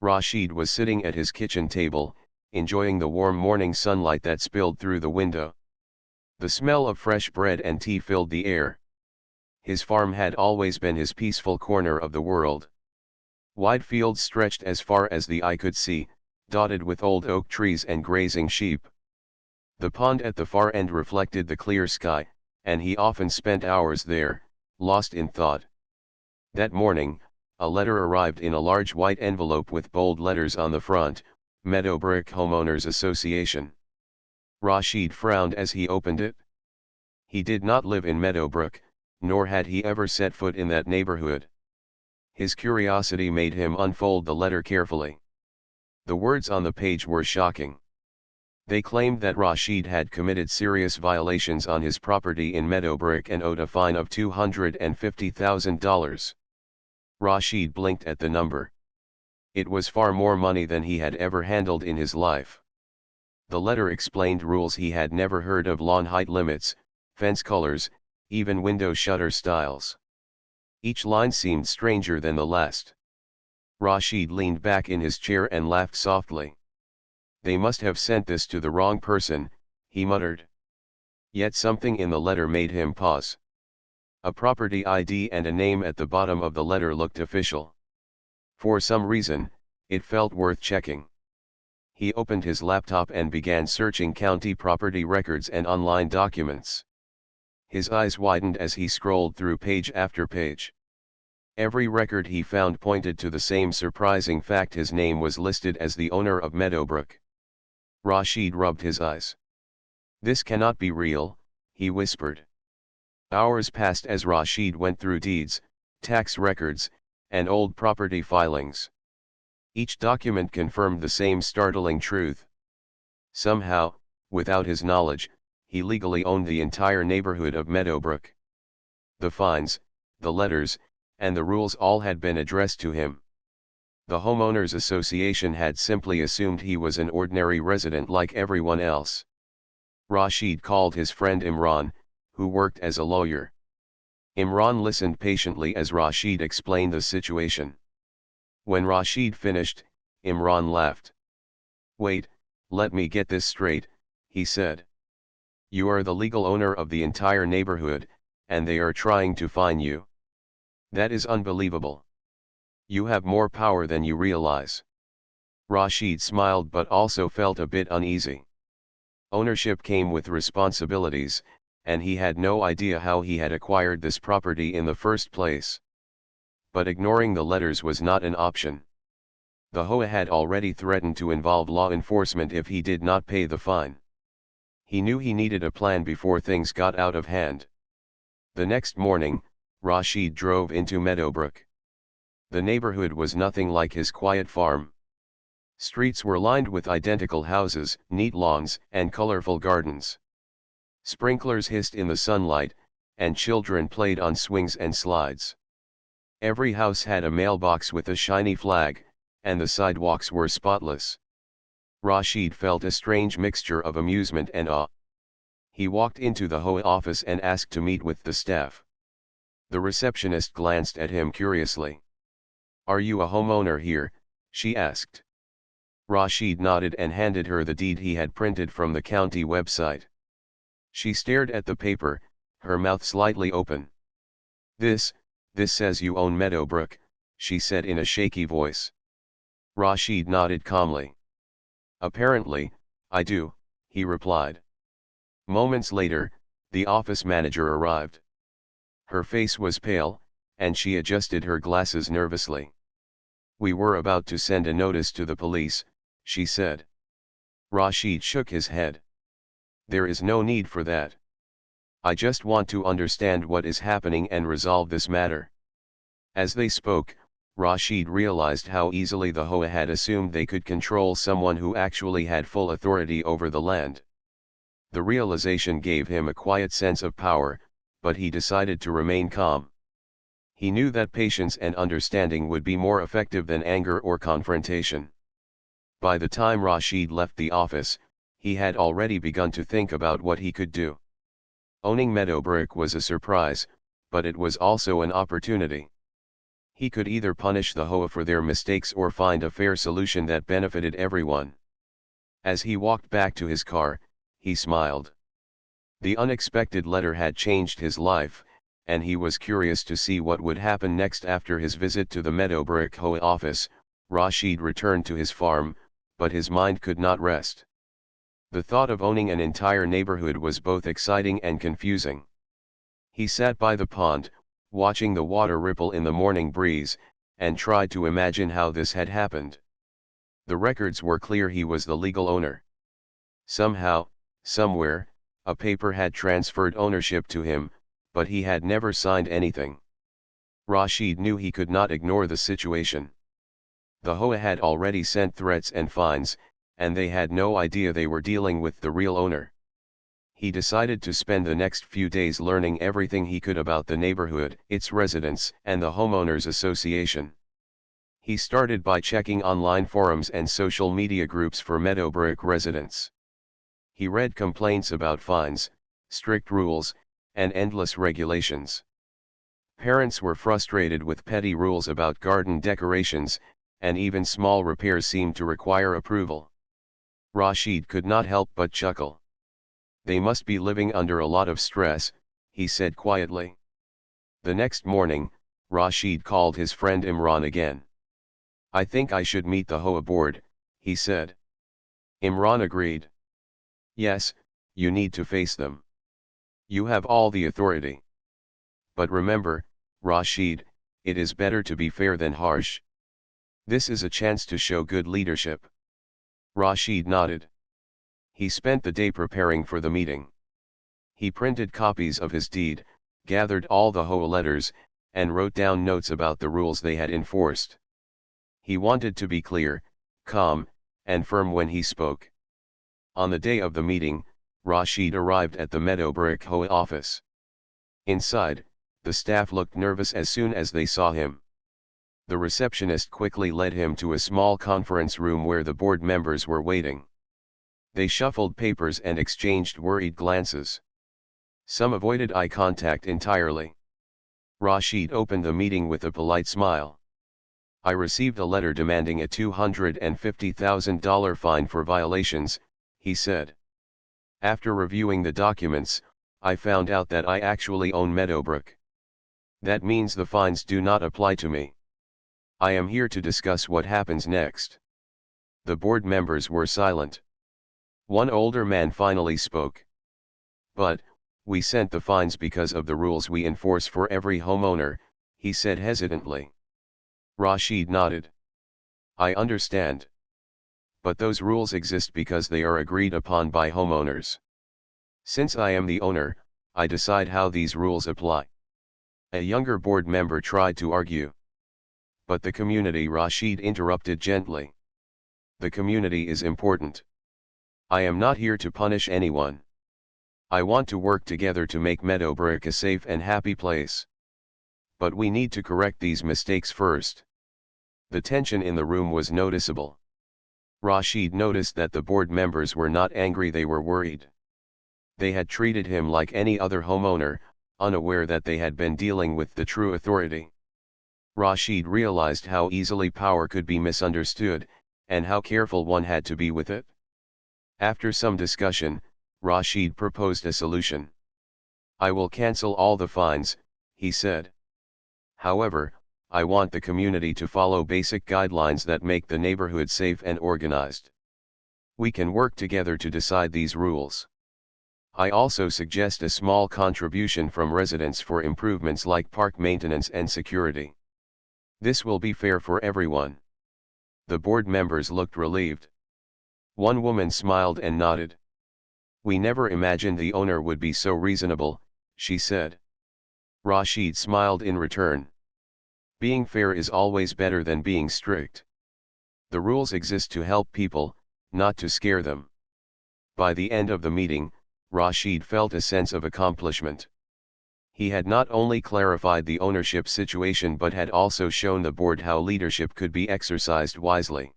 Rashid was sitting at his kitchen table, enjoying the warm morning sunlight that spilled through the window. The smell of fresh bread and tea filled the air. His farm had always been his peaceful corner of the world. Wide fields stretched as far as the eye could see, dotted with old oak trees and grazing sheep. The pond at the far end reflected the clear sky, and he often spent hours there, lost in thought. That morning, a letter arrived in a large white envelope with bold letters on the front, Meadowbrook Homeowners Association. Rashid frowned as he opened it. He did not live in Meadowbrook, nor had he ever set foot in that neighborhood. His curiosity made him unfold the letter carefully. The words on the page were shocking. They claimed that Rashid had committed serious violations on his property in Meadowbrook and owed a fine of $250,000. Rashid blinked at the number. It was far more money than he had ever handled in his life. The letter explained rules he had never heard of: lawn height limits, fence colors, even window shutter styles. Each line seemed stranger than the last. Rashid leaned back in his chair and laughed softly. "They must have sent this to the wrong person," he muttered. Yet something in the letter made him pause. A property ID and a name at the bottom of the letter looked official. For some reason, it felt worth checking. He opened his laptop and began searching county property records and online documents. His eyes widened as he scrolled through page after page. Every record he found pointed to the same surprising fact: his name was listed as the owner of Meadowbrook. Rashid rubbed his eyes. "This cannot be real," he whispered. Hours passed as Rashid went through deeds, tax records, and old property filings. Each document confirmed the same startling truth. Somehow, without his knowledge, he legally owned the entire neighborhood of Meadowbrook. The fines, the letters, and the rules all had been addressed to him. The Homeowners Association had simply assumed he was an ordinary resident like everyone else. Rashid called his friend Imran, who worked as a lawyer. Imran listened patiently as Rashid explained the situation. When Rashid finished, Imran laughed. "Wait, let me get this straight," he said. "You are the legal owner of the entire neighborhood, and they are trying to fine you. That is unbelievable. You have more power than you realize." Rashid smiled but also felt a bit uneasy. Ownership came with responsibilities, and he had no idea how he had acquired this property in the first place. But ignoring the letters was not an option. The HOA had already threatened to involve law enforcement if he did not pay the fine. He knew he needed a plan before things got out of hand. The next morning, Rashid drove into Meadowbrook. The neighborhood was nothing like his quiet farm. Streets were lined with identical houses, neat lawns, and colorful gardens. Sprinklers hissed in the sunlight, and children played on swings and slides. Every house had a mailbox with a shiny flag, and the sidewalks were spotless. Rashid felt a strange mixture of amusement and awe. He walked into the HOA office and asked to meet with the staff. The receptionist glanced at him curiously. "Are you a homeowner here?" she asked. Rashid nodded and handed her the deed he had printed from the county website. She stared at the paper, her mouth slightly open. This says you own Meadowbrook," she said in a shaky voice. Rashid nodded calmly. "Apparently, I do," he replied. Moments later, the office manager arrived. Her face was pale, and she adjusted her glasses nervously. "We were about to send a notice to the police," she said. Rashid shook his head. "There is no need for that. I just want to understand what is happening and resolve this matter." As they spoke, Rashid realized how easily the HOA had assumed they could control someone who actually had full authority over the land. The realization gave him a quiet sense of power, but he decided to remain calm. He knew that patience and understanding would be more effective than anger or confrontation. By the time Rashid left the office, he had already begun to think about what he could do. Owning Meadowbrook was a surprise, but it was also an opportunity. He could either punish the HOA for their mistakes or find a fair solution that benefited everyone. As he walked back to his car, he smiled. The unexpected letter had changed his life, and he was curious to see what would happen next. After his visit to the Meadowbrook HOA office, Rashid returned to his farm, but his mind could not rest. The thought of owning an entire neighborhood was both exciting and confusing. He sat by the pond, watching the water ripple in the morning breeze, and tried to imagine how this had happened. The records were clear: he was the legal owner. Somehow, somewhere, a paper had transferred ownership to him, but he had never signed anything. Rashid knew he could not ignore the situation. The HOA had already sent threats and fines, and they had no idea they were dealing with the real owner. He decided to spend the next few days learning everything he could about the neighborhood, its residents, and the homeowners association. He started by checking online forums and social media groups for Meadowbrook residents. He read complaints about fines, strict rules, and endless regulations. Parents were frustrated with petty rules about garden decorations, and even small repairs seemed to require approval. Rashid could not help but chuckle. They must be living under a lot of stress, he said quietly. The next morning, Rashid called his friend Imran again. I think I should meet the HOA board, he said. Imran agreed. Yes, you need to face them. You have all the authority. But remember, Rashid, it is better to be fair than harsh. This is a chance to show good leadership. Rashid nodded. He spent the day preparing for the meeting. He printed copies of his deed, gathered all the HOA letters, and wrote down notes about the rules they had enforced. He wanted to be clear, calm, and firm when he spoke. On the day of the meeting, Rashid arrived at the Meadowbrook HOA office. Inside, the staff looked nervous as soon as they saw him. The receptionist quickly led him to a small conference room where the board members were waiting. They shuffled papers and exchanged worried glances. Some avoided eye contact entirely. Rashid opened the meeting with a polite smile. I received a letter demanding a $250,000 fine for violations, he said. After reviewing the documents, I found out that I actually own Meadowbrook. That means the fines do not apply to me. I am here to discuss what happens next. The board members were silent. One older man finally spoke. But, we sent the fines because of the rules we enforce for every homeowner, he said hesitantly. Rashid nodded. I understand. But those rules exist because they are agreed upon by homeowners. Since I am the owner, I decide how these rules apply. A younger board member tried to argue. But the community, Rashid interrupted gently. The community is important. I am not here to punish anyone. I want to work together to make Meadowbrook a safe and happy place. But we need to correct these mistakes first. The tension in the room was noticeable. Rashid noticed that the board members were not angry, they were worried. They had treated him like any other homeowner, unaware that they had been dealing with the true authority. Rashid realized how easily power could be misunderstood, and how careful one had to be with it. After some discussion, Rashid proposed a solution. I will cancel all the fines, he said. However, I want the community to follow basic guidelines that make the neighborhood safe and organized. We can work together to decide these rules. I also suggest a small contribution from residents for improvements like park maintenance and security. This will be fair for everyone. The board members looked relieved. One woman smiled and nodded. We never imagined the owner would be so reasonable, she said. Rashid smiled in return. Being fair is always better than being strict. The rules exist to help people, not to scare them. By the end of the meeting, Rashid felt a sense of accomplishment. He had not only clarified the ownership situation but had also shown the board how leadership could be exercised wisely.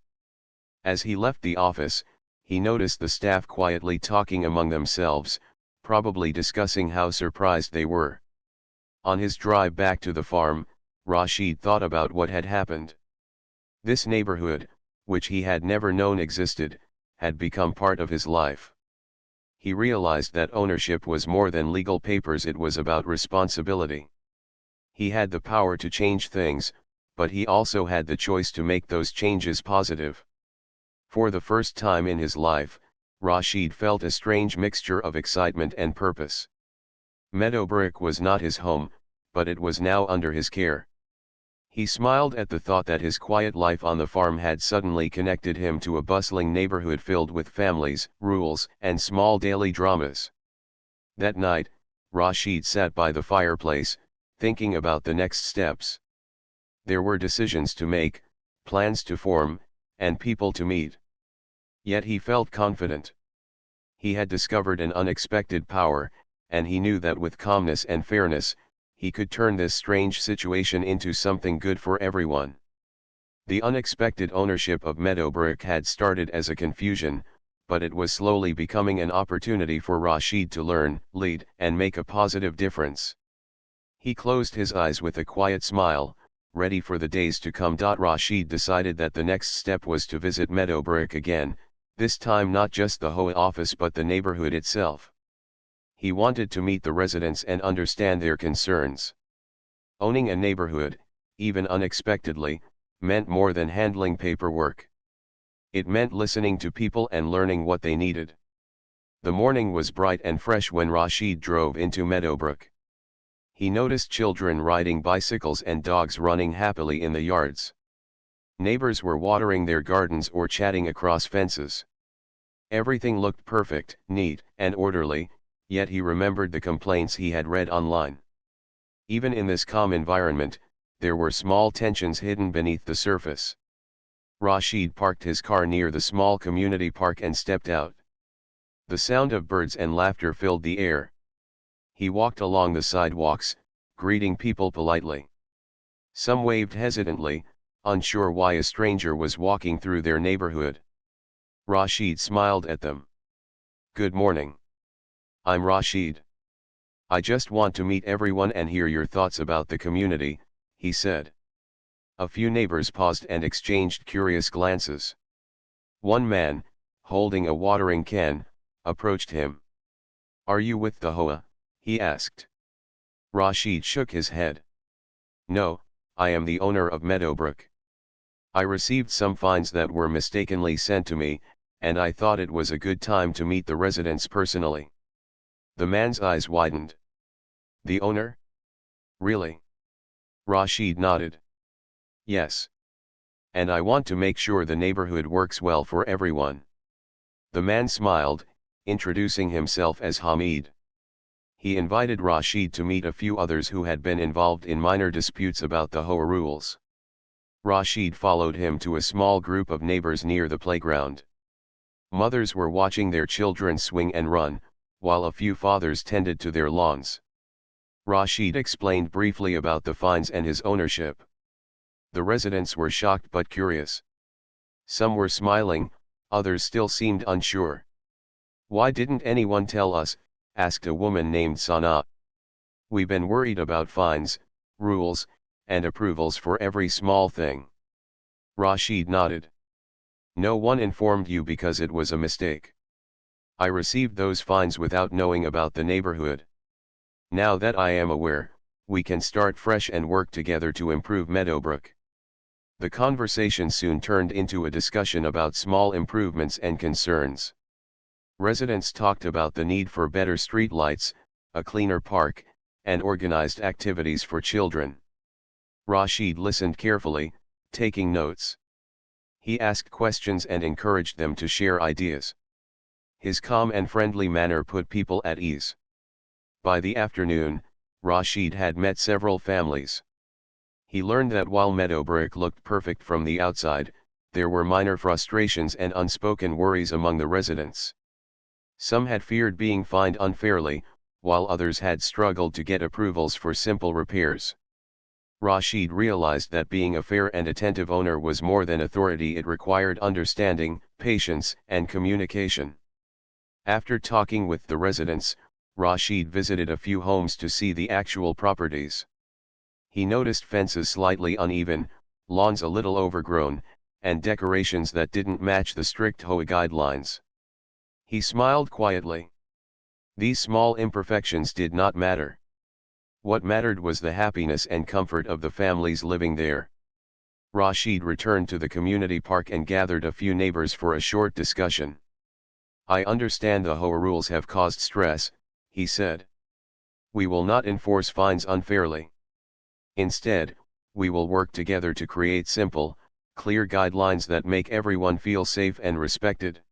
As he left the office, he noticed the staff quietly talking among themselves, probably discussing how surprised they were. On his drive back to the farm, Rashid thought about what had happened. This neighborhood, which he had never known existed, had become part of his life. He realized that ownership was more than legal papers, it was about responsibility. He had the power to change things, but he also had the choice to make those changes positive. For the first time in his life, Rashid felt a strange mixture of excitement and purpose. Meadowbrook was not his home, but it was now under his care. He smiled at the thought that his quiet life on the farm had suddenly connected him to a bustling neighborhood filled with families, rules, and small daily dramas. That night, Rashid sat by the fireplace, thinking about the next steps. There were decisions to make, plans to form, and people to meet. Yet he felt confident. He had discovered an unexpected power, and he knew that with calmness and fairness, he could turn this strange situation into something good for everyone. The unexpected ownership of Meadowbrook had started as a confusion, but it was slowly becoming an opportunity for Rashid to learn, lead, and make a positive difference. He closed his eyes with a quiet smile, ready for the days to come. Rashid decided that the next step was to visit Meadowbrook again, this time not just the HOA office but the neighborhood itself. He wanted to meet the residents and understand their concerns. Owning a neighborhood, even unexpectedly, meant more than handling paperwork. It meant listening to people and learning what they needed. The morning was bright and fresh when Rashid drove into Meadowbrook. He noticed children riding bicycles and dogs running happily in the yards. Neighbors were watering their gardens or chatting across fences. Everything looked perfect, neat, and orderly, yet he remembered the complaints he had read online. Even in this calm environment, there were small tensions hidden beneath the surface. Rashid parked his car near the small community park and stepped out. The sound of birds and laughter filled the air. He walked along the sidewalks, greeting people politely. Some waved hesitantly, unsure why a stranger was walking through their neighborhood. Rashid smiled at them. "Good morning. I'm Rashid. I just want to meet everyone and hear your thoughts about the community," he said. A few neighbors paused and exchanged curious glances. One man, holding a watering can, approached him. "Are you with the HOA?" he asked. Rashid shook his head. "No, I am the owner of Meadowbrook. I received some fines that were mistakenly sent to me, and I thought it was a good time to meet the residents personally." The man's eyes widened. "The owner? Really?" Rashid nodded. "Yes. And I want to make sure the neighborhood works well for everyone." The man smiled, introducing himself as Hamid. He invited Rashid to meet a few others who had been involved in minor disputes about the HOA rules. Rashid followed him to a small group of neighbors near the playground. Mothers were watching their children swing and run, while a few fathers tended to their lawns. Rashid explained briefly about the fines and his ownership. The residents were shocked but curious. Some were smiling, others still seemed unsure. "Why didn't anyone tell us?" asked a woman named Sana. "We've been worried about fines, rules, and approvals for every small thing." Rashid nodded. "No one informed you because it was a mistake. I received those fines without knowing about the neighborhood. Now that I am aware, we can start fresh and work together to improve Meadowbrook." The conversation soon turned into a discussion about small improvements and concerns. Residents talked about the need for better streetlights, a cleaner park, and organized activities for children. Rashid listened carefully, taking notes. He asked questions and encouraged them to share ideas. His calm and friendly manner put people at ease. By the afternoon, Rashid had met several families. He learned that while Meadowbrook looked perfect from the outside, there were minor frustrations and unspoken worries among the residents. Some had feared being fined unfairly, while others had struggled to get approvals for simple repairs. Rashid realized that being a fair and attentive owner was more than authority, it required understanding, patience, and communication. After talking with the residents, Rashid visited a few homes to see the actual properties. He noticed fences slightly uneven, lawns a little overgrown, and decorations that didn't match the strict HOA guidelines. He smiled quietly. These small imperfections did not matter. What mattered was the happiness and comfort of the families living there. Rashid returned to the community park and gathered a few neighbors for a short discussion. "I understand the HOA rules have caused stress," he said. "We will not enforce fines unfairly. Instead, we will work together to create simple, clear guidelines that make everyone feel safe and respected.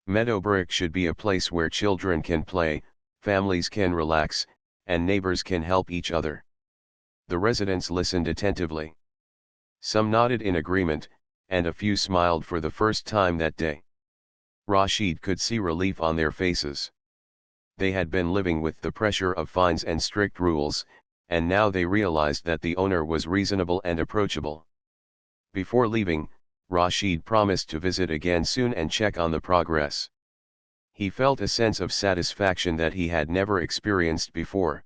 Meadowbrook should be a place where children can play, families can relax, and neighbors can help each other." The residents listened attentively. Some nodded in agreement, and a few smiled for the first time that day. Rashid could see relief on their faces. They had been living with the pressure of fines and strict rules, and now they realized that the owner was reasonable and approachable. Before leaving, Rashid promised to visit again soon and check on the progress. He felt a sense of satisfaction that he had never experienced before.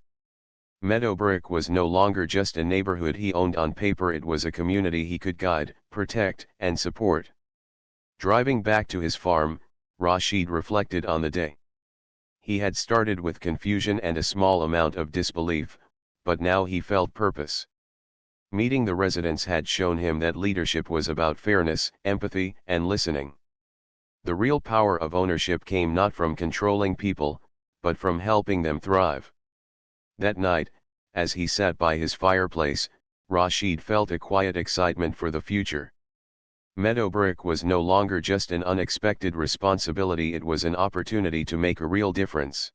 Meadowbrook was no longer just a neighborhood he owned on paper, it was a community he could guide, protect, and support. Driving back to his farm, Rashid reflected on the day. He had started with confusion and a small amount of disbelief, but now he felt purpose. Meeting the residents had shown him that leadership was about fairness, empathy, and listening. The real power of ownership came not from controlling people, but from helping them thrive. That night, as he sat by his fireplace, Rashid felt a quiet excitement for the future. Meadowbrook was no longer just an unexpected responsibility, it was an opportunity to make a real difference.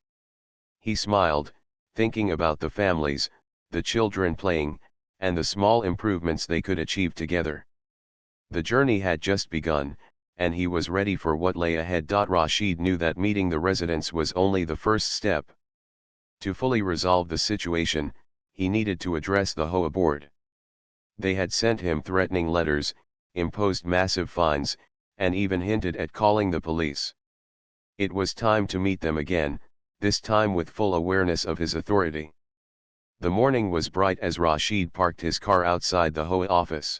He smiled, thinking about the families, the children playing, and the small improvements they could achieve together. The journey had just begun, and he was ready for what lay ahead. Rashid knew that meeting the residents was only the first step. To fully resolve the situation, he needed to address the HOA board. They had sent him threatening letters, imposed massive fines, and even hinted at calling the police. It was time to meet them again, this time with full awareness of his authority. The morning was bright as Rashid parked his car outside the HOA office.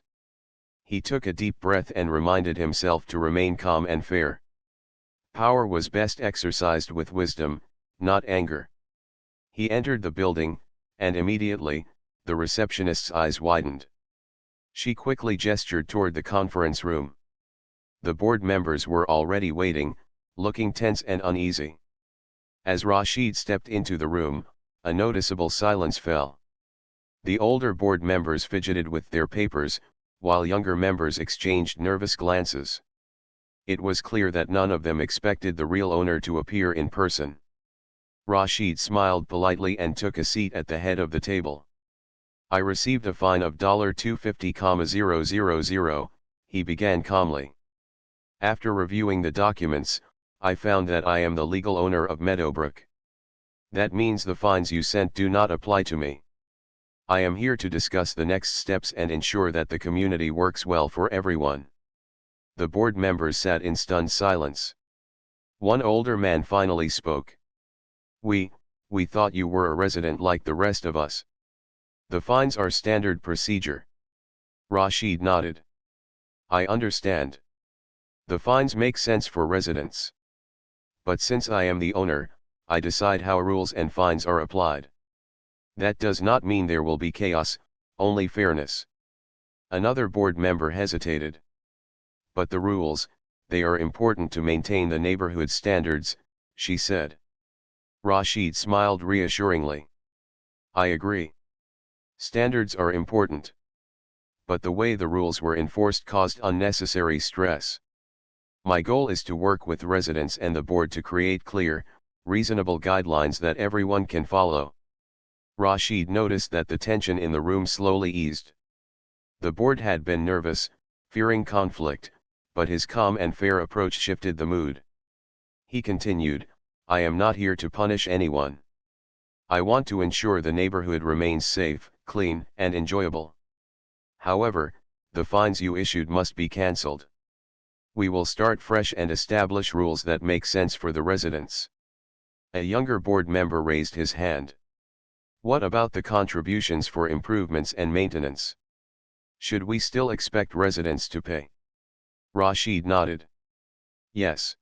He took a deep breath and reminded himself to remain calm and fair. Power was best exercised with wisdom, not anger. He entered the building, and immediately, the receptionist's eyes widened. She quickly gestured toward the conference room. The board members were already waiting, looking tense and uneasy. As Rashid stepped into the room, a noticeable silence fell. The older board members fidgeted with their papers, while younger members exchanged nervous glances. It was clear that none of them expected the real owner to appear in person. Rashid smiled politely and took a seat at the head of the table. "I received a fine of $250,000, he began calmly. "After reviewing the documents, I found that I am the legal owner of Meadowbrook. That means the fines you sent do not apply to me. I am here to discuss the next steps and ensure that the community works well for everyone." The board members sat in stunned silence. One older man finally spoke. We thought you were a resident like the rest of us. The fines are standard procedure." Rashid nodded. "I understand. The fines make sense for residents. But since I am the owner, I decide how rules and fines are applied. That does not mean there will be chaos, only fairness." Another board member hesitated. "But the rules, they are important to maintain the neighborhood standards," she said. Rashid smiled reassuringly. "I agree. Standards are important. But the way the rules were enforced caused unnecessary stress. My goal is to work with residents and the board to create clear, reasonable guidelines that everyone can follow." Rashid noticed that the tension in the room slowly eased. The board had been nervous, fearing conflict, but his calm and fair approach shifted the mood. He continued, "I am not here to punish anyone. I want to ensure the neighborhood remains safe, clean, and enjoyable. However, the fines you issued must be cancelled. We will start fresh and establish rules that make sense for the residents." A younger board member raised his hand. What about the contributions for improvements and maintenance? Should we still expect residents to pay? Rashid nodded. Yes.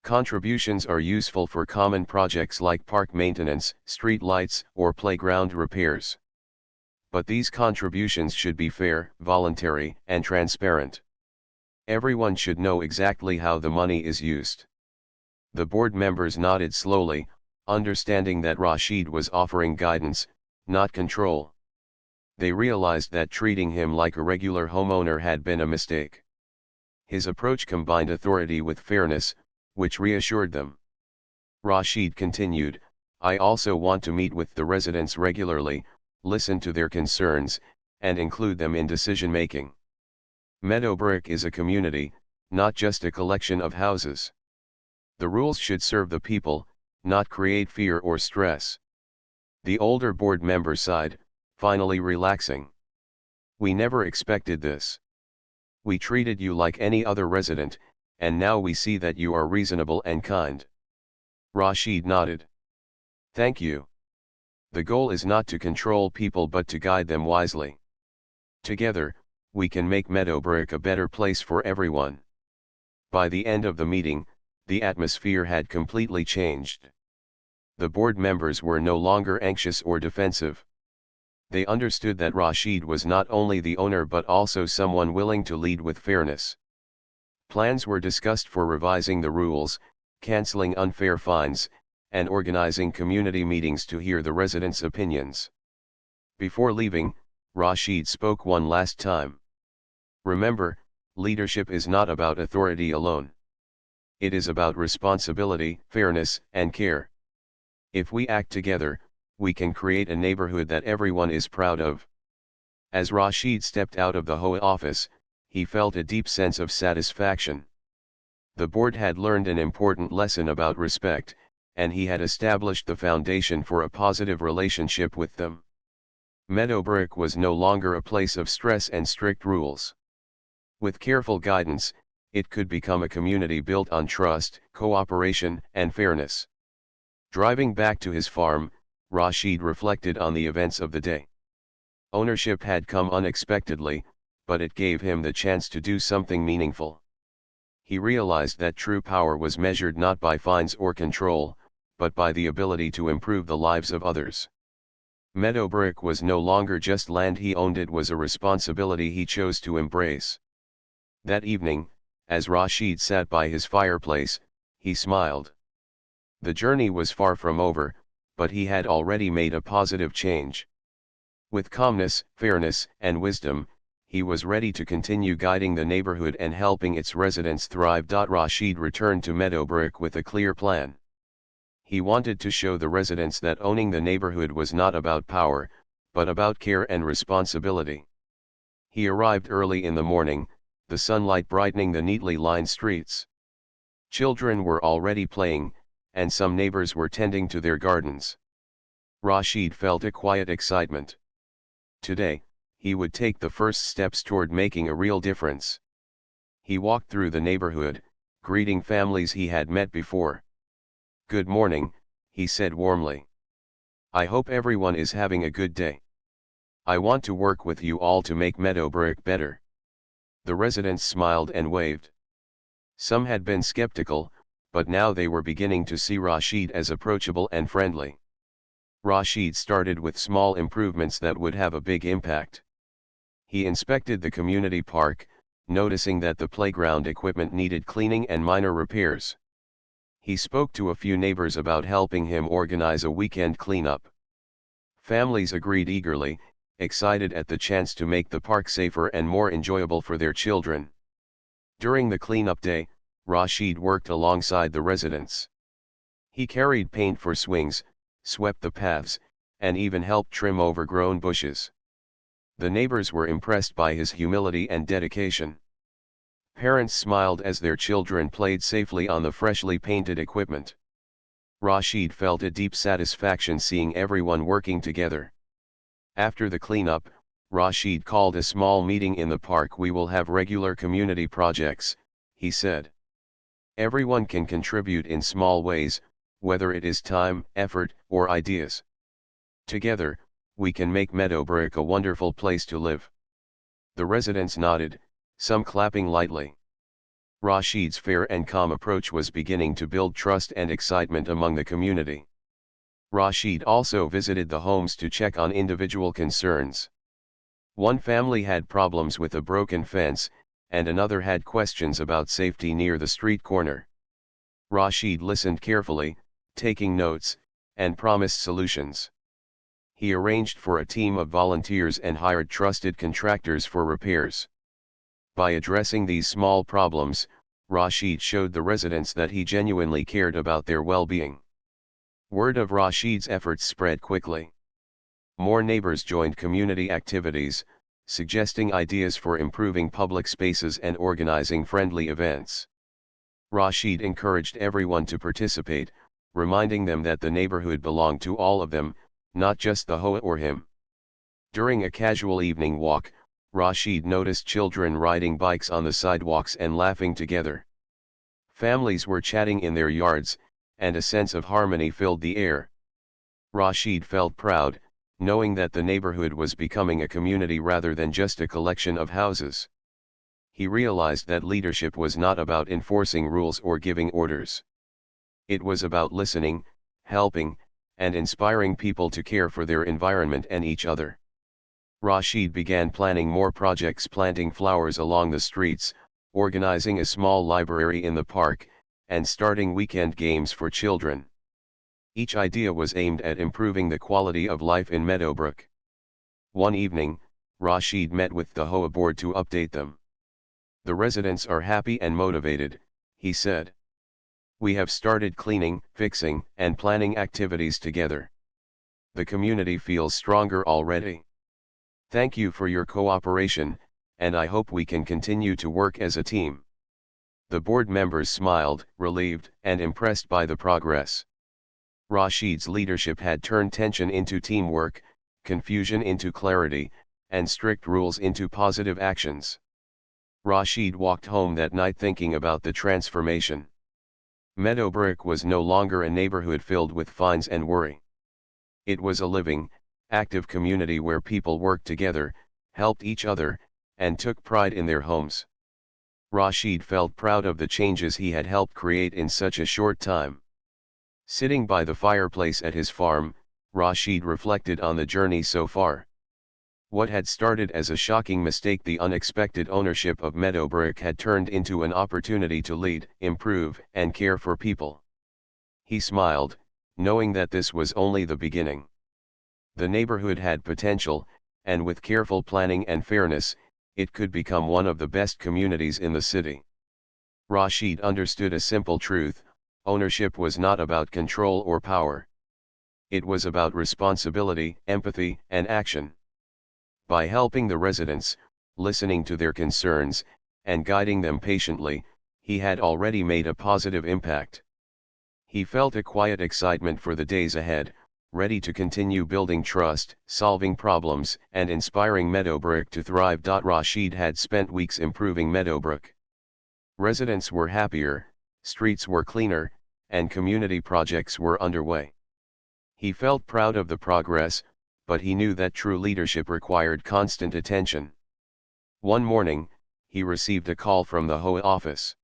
Contributions are useful for common projects like park maintenance, street lights, or playground repairs. But these contributions should be fair, voluntary, and transparent. Everyone should know exactly how the money is used. The board members nodded slowly, understanding that Rashid was offering guidance, not control. They realized that treating him like a regular homeowner had been a mistake. His approach combined authority with fairness, which reassured them. Rashid continued, I also want to meet with the residents regularly, listen to their concerns, and include them in decision-making. Meadowbrook is a community, not just a collection of houses. The rules should serve the people, not create fear or stress. The older board member sighed, finally relaxing. We never expected this. We treated you like any other resident, and now we see that you are reasonable and kind. Rashid nodded. Thank you. The goal is not to control people but to guide them wisely. Together, we can make Meadowbrook a better place for everyone. By the end of the meeting, the atmosphere had completely changed. The board members were no longer anxious or defensive. They understood that Rashid was not only the owner but also someone willing to lead with fairness. Plans were discussed for revising the rules, canceling unfair fines, and organizing community meetings to hear the residents' opinions. Before leaving, Rashid spoke one last time. Remember, leadership is not about authority alone. It is about responsibility, fairness, and care. If we act together, we can create a neighborhood that everyone is proud of. As Rashid stepped out of the HOA office, he felt a deep sense of satisfaction. The board had learned an important lesson about respect, and he had established the foundation for a positive relationship with them. Meadowbrook was no longer a place of stress and strict rules. With careful guidance, it could become a community built on trust, cooperation, and fairness. Driving back to his farm, Rashid reflected on the events of the day. Ownership had come unexpectedly, but it gave him the chance to do something meaningful. He realized that true power was measured not by fines or control, but by the ability to improve the lives of others. Meadowbrook was no longer just land he owned, it was a responsibility he chose to embrace. That evening, as Rashid sat by his fireplace, he smiled. The journey was far from over, but he had already made a positive change. With calmness, fairness, and wisdom, he was ready to continue guiding the neighborhood and helping its residents thrive. Rashid returned to Meadowbrook with a clear plan. He wanted to show the residents that owning the neighborhood was not about power, but about care and responsibility. He arrived early in the morning, the sunlight brightening the neatly lined streets. Children were already playing, and some neighbors were tending to their gardens. Rashid felt a quiet excitement. Today, he would take the first steps toward making a real difference. He walked through the neighborhood, greeting families he had met before. "Good morning," he said warmly. "I hope everyone is having a good day. I want to work with you all to make Meadowbrook better." The residents smiled and waved. Some had been skeptical, but now they were beginning to see Rashid as approachable and friendly. Rashid started with small improvements that would have a big impact. He inspected the community park, noticing that the playground equipment needed cleaning and minor repairs. He spoke to a few neighbors about helping him organize a weekend cleanup. Families agreed eagerly, excited at the chance to make the park safer and more enjoyable for their children. During the cleanup day, Rashid worked alongside the residents. He carried paint for swings, swept the paths, and even helped trim overgrown bushes. The neighbors were impressed by his humility and dedication. Parents smiled as their children played safely on the freshly painted equipment. Rashid felt a deep satisfaction seeing everyone working together. After the cleanup, Rashid called a small meeting in the park. "We will have regular community projects," he said. "Everyone can contribute in small ways, whether it is time, effort, or ideas. Together, we can make Meadowbrook a wonderful place to live. The residents nodded, some clapping lightly. Rashid's fair and calm approach was beginning to build trust and excitement among the community. Rashid also visited the homes to check on individual concerns. One family had problems with a broken fence, and another had questions about safety near the street corner. Rashid listened carefully, taking notes, and promised solutions. He arranged for a team of volunteers and hired trusted contractors for repairs. By addressing these small problems, Rashid showed the residents that he genuinely cared about their well-being. Word of Rashid's efforts spread quickly. More neighbors joined community activities, suggesting ideas for improving public spaces and organizing friendly events. Rashid encouraged everyone to participate, reminding them that the neighborhood belonged to all of them, not just the HOA or him. During a casual evening walk, Rashid noticed children riding bikes on the sidewalks and laughing together. Families were chatting in their yards, and a sense of harmony filled the air. Rashid felt proud, knowing that the neighborhood was becoming a community rather than just a collection of houses. He realized that leadership was not about enforcing rules or giving orders. It was about listening, helping, and inspiring people to care for their environment and each other. Rashid began planning more projects, planting flowers along the streets, organizing a small library in the park, and starting weekend games for children. Each idea was aimed at improving the quality of life in Meadowbrook. One evening, Rashid met with the HOA board to update them. "The residents are happy and motivated," he said. "We have started cleaning, fixing, and planning activities together. The community feels stronger already. Thank you for your cooperation, and I hope we can continue to work as a team." The board members smiled, relieved and impressed by the progress. Rashid's leadership had turned tension into teamwork, confusion into clarity, and strict rules into positive actions. Rashid walked home that night thinking about the transformation. Meadowbrook was no longer a neighborhood filled with fines and worry. It was a living, active community where people worked together, helped each other, and took pride in their homes. Rashid felt proud of the changes he had helped create in such a short time. Sitting by the fireplace at his farm, Rashid reflected on the journey so far. What had started as a shocking mistake, the unexpected ownership of Meadowbrook, had turned into an opportunity to lead, improve, and care for people. He smiled, knowing that this was only the beginning. The neighborhood had potential, and with careful planning and fairness, it could become one of the best communities in the city. Rashid understood a simple truth: ownership was not about control or power. It was about responsibility, empathy, and action. By helping the residents, listening to their concerns, and guiding them patiently, he had already made a positive impact. He felt a quiet excitement for the days ahead, ready to continue building trust, solving problems, and inspiring Meadowbrook to thrive. Rashid had spent weeks improving Meadowbrook. Residents were happier, streets were cleaner, and community projects were underway. He felt proud of the progress, but he knew that true leadership required constant attention. One morning, he received a call from the HOA office.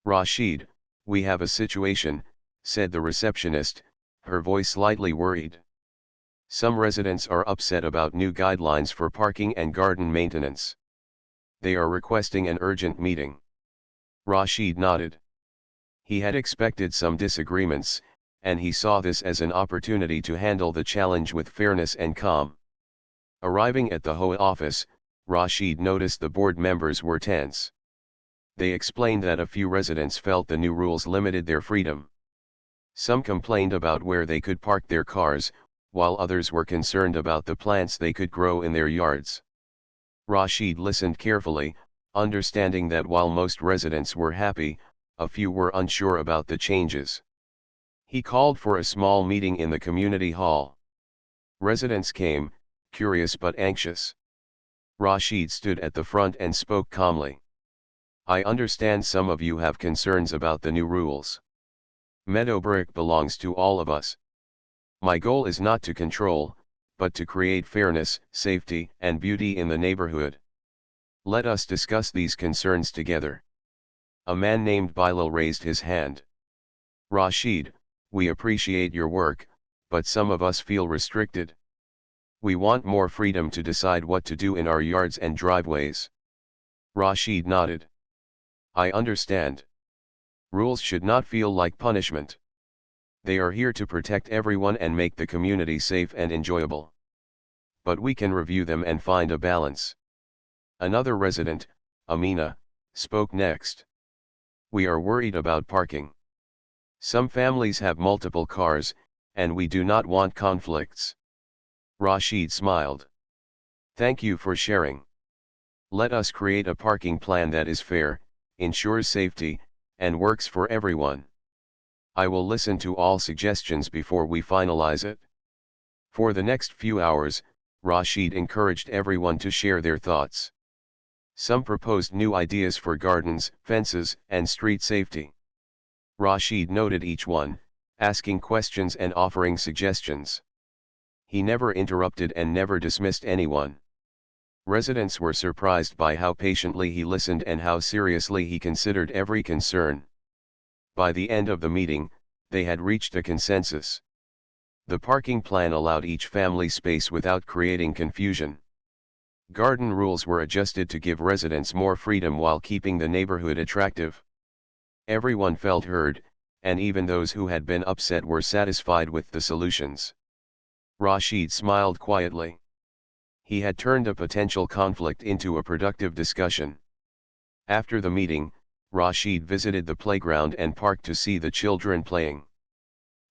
"Rashid, we have a situation," said the receptionist, her voice slightly worried. "Some residents are upset about new guidelines for parking and garden maintenance. They are requesting an urgent meeting." Rashid nodded. He had expected some disagreements, and he saw this as an opportunity to handle the challenge with fairness and calm. Arriving at the HOA office, Rashid noticed the board members were tense. They explained that a few residents felt the new rules limited their freedom. Some complained about where they could park their cars, while others were concerned about the plants they could grow in their yards. Rashid listened carefully, understanding that while most residents were happy, a few were unsure about the changes. He called for a small meeting in the community hall. Residents came, curious but anxious. Rashid stood at the front and spoke calmly. "I understand some of you have concerns about the new rules. Meadowbrook belongs to all of us. My goal is not to control, but to create fairness, safety, and beauty in the neighborhood. Let us discuss these concerns together. A man named Bilal raised his hand. Rashid, we appreciate your work, but some of us feel restricted. We want more freedom to decide what to do in our yards and driveways. Rashid nodded. I understand. Rules should not feel like punishment. They are here to protect everyone and make the community safe and enjoyable. But we can review them and find a balance. Another resident, Amina, spoke next. We are worried about parking. Some families have multiple cars, and we do not want conflicts. Rashid smiled. Thank you for sharing. Let us create a parking plan that is fair, ensures safety, and works for everyone. I will listen to all suggestions before we finalize it. For the next few hours, Rashid encouraged everyone to share their thoughts. Some proposed new ideas for gardens, fences, and street safety. Rashid noted each one, asking questions and offering suggestions. He never interrupted and never dismissed anyone. Residents were surprised by how patiently he listened and how seriously he considered every concern. By the end of the meeting, they had reached a consensus. The parking plan allowed each family space without creating confusion. Garden rules were adjusted to give residents more freedom while keeping the neighborhood attractive. Everyone felt heard, and even those who had been upset were satisfied with the solutions. Rashid smiled quietly. He had turned a potential conflict into a productive discussion. After the meeting, Rashid visited the playground and park to see the children playing.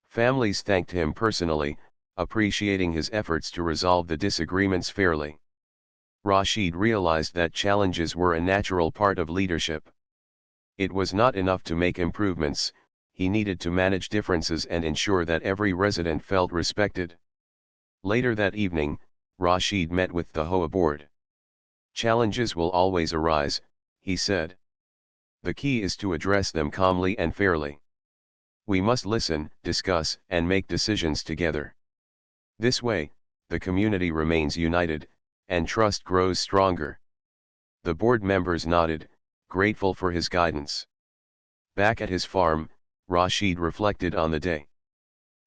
Families thanked him personally, appreciating his efforts to resolve the disagreements fairly. Rashid realized that challenges were a natural part of leadership. It was not enough to make improvements, he needed to manage differences and ensure that every resident felt respected. Later that evening, Rashid met with the HOA board. Challenges will always arise, he said. The key is to address them calmly and fairly. We must listen, discuss, and make decisions together. This way, the community remains united, and trust grows stronger. The board members nodded, grateful for his guidance. Back at his farm, Rashid reflected on the day.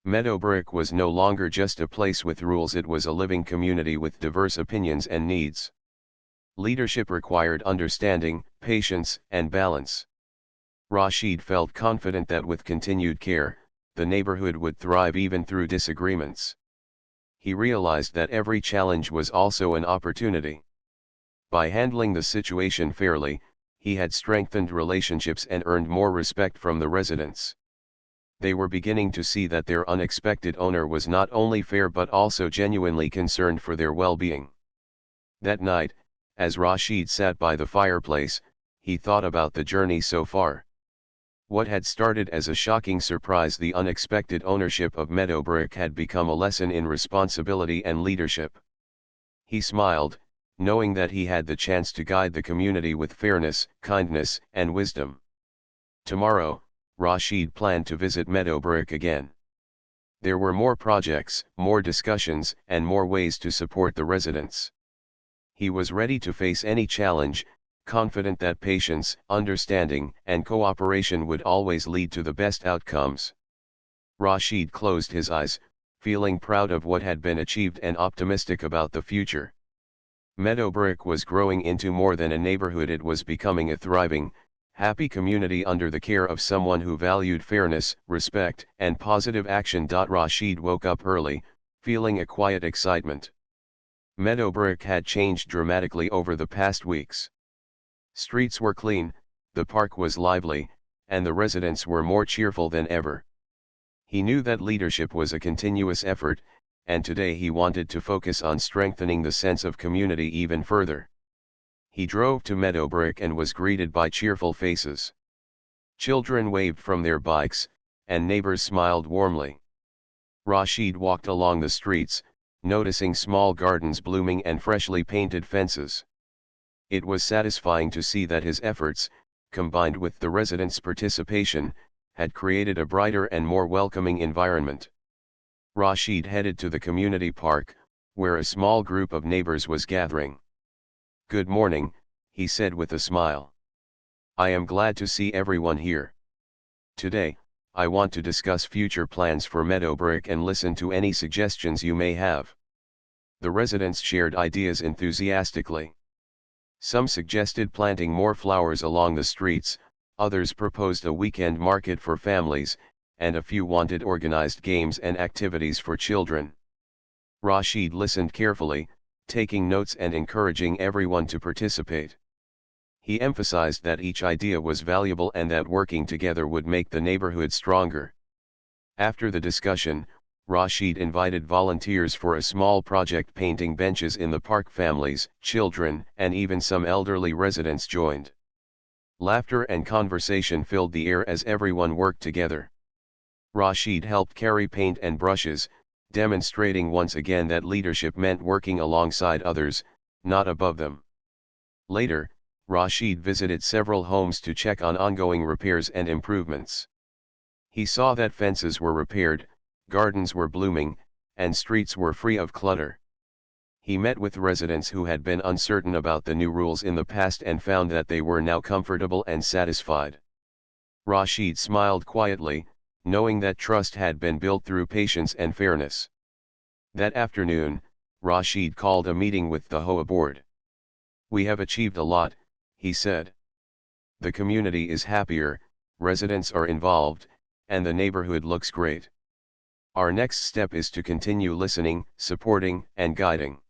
Meadowbrook was no longer just a place with rules, it was a living community with diverse opinions and needs. Leadership required understanding, patience, and balance. Rashid felt confident that with continued care, the neighborhood would thrive even through disagreements. He realized that every challenge was also an opportunity. By handling the situation fairly, he had strengthened relationships and earned more respect from the residents. They were beginning to see that their unexpected owner was not only fair but also genuinely concerned for their well-being. That night, as Rashid sat by the fireplace, he thought about the journey so far. What had started as a shocking surprise, the unexpected ownership of Meadowbrook, had become a lesson in responsibility and leadership. He smiled, knowing that he had the chance to guide the community with fairness, kindness, and wisdom. Tomorrow, Rashid planned to visit Meadowbrook again. There were more projects, more discussions, and more ways to support the residents. He was ready to face any challenge, confident that patience, understanding, and cooperation would always lead to the best outcomes. Rashid closed his eyes, feeling proud of what had been achieved and optimistic about the future. Meadowbrook was growing into more than a neighborhood, it was becoming a thriving, happy community under the care of someone who valued fairness, respect, and positive action. Rashid woke up early, feeling a quiet excitement. Meadowbrook had changed dramatically over the past weeks. Streets were clean, the park was lively, and the residents were more cheerful than ever. He knew that leadership was a continuous effort, and today he wanted to focus on strengthening the sense of community even further. He drove to Meadowbrook and was greeted by cheerful faces. Children waved from their bikes, and neighbors smiled warmly. Rashid walked along the streets, noticing small gardens blooming and freshly painted fences. It was satisfying to see that his efforts, combined with the residents' participation, had created a brighter and more welcoming environment. Rashid headed to the community park, where a small group of neighbors was gathering. "Good morning," he said with a smile. "I am glad to see everyone here. Today, I want to discuss future plans for Meadowbrook and listen to any suggestions you may have." The residents shared ideas enthusiastically. Some suggested planting more flowers along the streets, others proposed a weekend market for families, and a few wanted organized games and activities for children. Rashid listened carefully, taking notes and encouraging everyone to participate. He emphasized that each idea was valuable and that working together would make the neighborhood stronger. After the discussion, Rashid invited volunteers for a small project painting benches in the park. Families, children, and even some elderly residents joined. Laughter and conversation filled the air as everyone worked together. Rashid helped carry paint and brushes, demonstrating once again that leadership meant working alongside others, not above them. Later, Rashid visited several homes to check on ongoing repairs and improvements. He saw that fences were repaired, gardens were blooming, and streets were free of clutter. He met with residents who had been uncertain about the new rules in the past and found that they were now comfortable and satisfied. Rashid smiled quietly, knowing that trust had been built through patience and fairness. That afternoon, Rashid called a meeting with the HOA board. "We have achieved a lot," he said. "The community is happier, residents are involved, and the neighborhood looks great. Our next step is to continue listening, supporting, and guiding.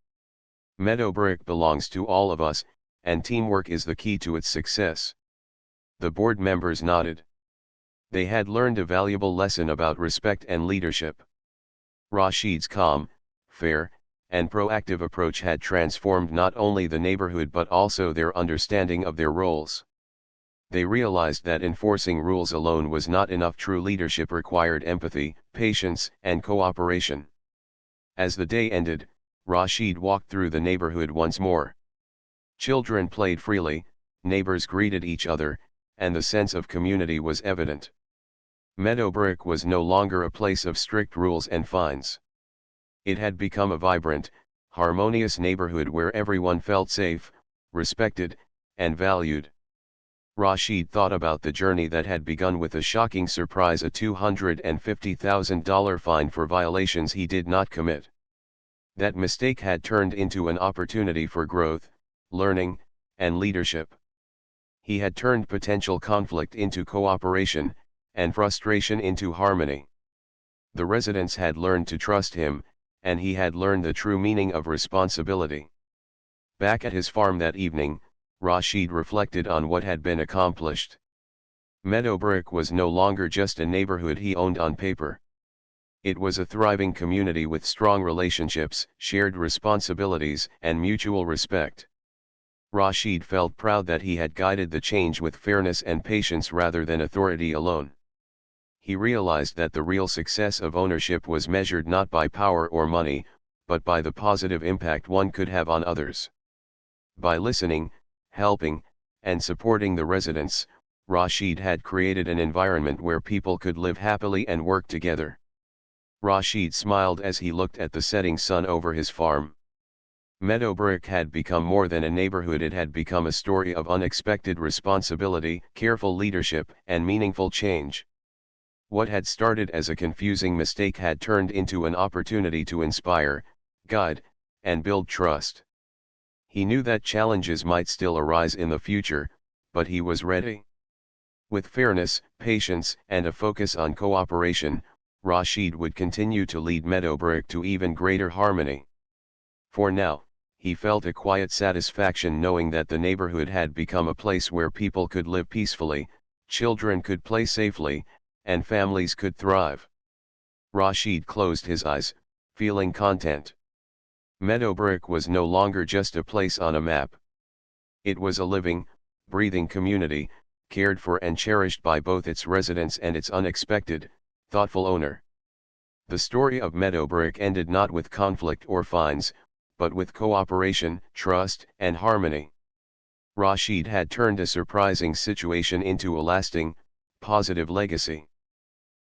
Meadowbrook belongs to all of us, and teamwork is the key to its success." The board members nodded. They had learned a valuable lesson about respect and leadership. Rashid's calm, fair, and proactive approach had transformed not only the neighborhood but also their understanding of their roles. They realized that enforcing rules alone was not enough. True leadership required empathy, patience, and cooperation. As the day ended, Rashid walked through the neighborhood once more. Children played freely, neighbors greeted each other, and the sense of community was evident. Meadowbrook was no longer a place of strict rules and fines. It had become a vibrant, harmonious neighborhood where everyone felt safe, respected, and valued. Rashid thought about the journey that had begun with a shocking surprise: a $250,000 fine for violations he did not commit. That mistake had turned into an opportunity for growth, learning, and leadership. He had turned potential conflict into cooperation, and frustration into harmony. The residents had learned to trust him, and he had learned the true meaning of responsibility. Back at his farm that evening, Rashid reflected on what had been accomplished. Meadowbrook was no longer just a neighborhood he owned on paper. It was a thriving community with strong relationships, shared responsibilities, and mutual respect. Rashid felt proud that he had guided the change with fairness and patience rather than authority alone. He realized that the real success of ownership was measured not by power or money, but by the positive impact one could have on others. By listening, helping, and supporting the residents, Rashid had created an environment where people could live happily and work together. Rashid smiled as he looked at the setting sun over his farm. Meadowbrook had become more than a neighborhood. It had become a story of unexpected responsibility, careful leadership, and meaningful change. What had started as a confusing mistake had turned into an opportunity to inspire, guide, and build trust. He knew that challenges might still arise in the future, but he was ready. With fairness, patience, and a focus on cooperation, Rashid would continue to lead Meadowbrook to even greater harmony. For now, he felt a quiet satisfaction knowing that the neighborhood had become a place where people could live peacefully, children could play safely, and families could thrive. Rashid closed his eyes, feeling content. Meadowbrook was no longer just a place on a map. It was a living, breathing community, cared for and cherished by both its residents and its unexpected, thoughtful owner. The story of Meadowbrook ended not with conflict or fines, but with cooperation, trust, and harmony. Rashid had turned a surprising situation into a lasting, positive legacy.